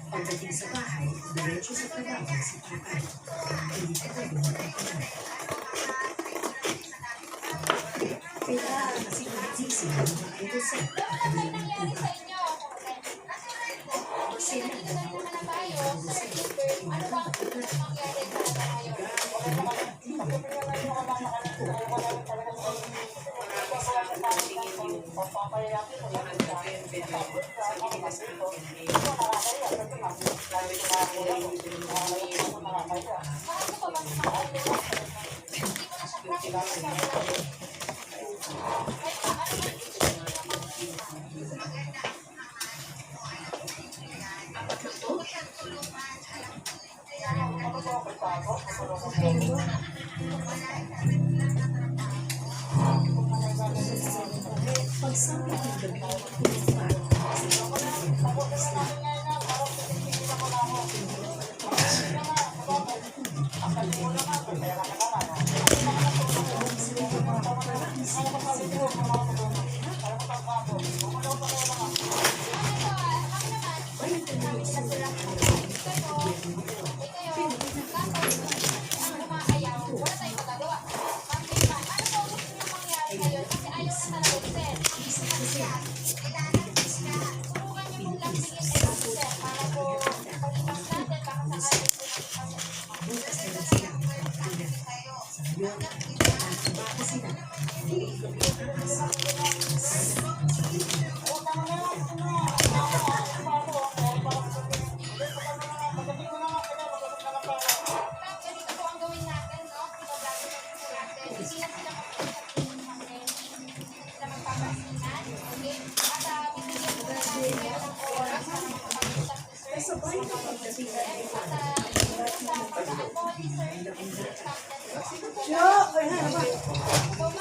Pagdating sa bahay, diretso sa trabaho si tatay. Hindi ko pwede magkakaroon. Kaya kasi nagsisi ang mga edusay at kanilang iba. Sila ang mga edusay. Ano bang pagsabi ng gabi,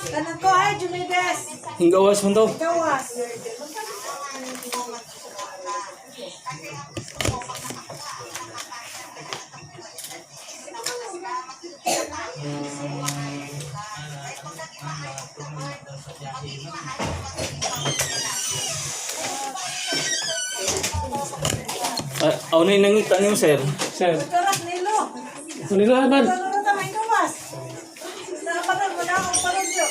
Tanong ko, ay, Jumides! Hinggawas mo to. Gawas! Ako na yung nangita niyo, sir. Sir. Tuturak nilo! Manilaban. Tuturak na may gawas! Napatag mo na akong parudyo!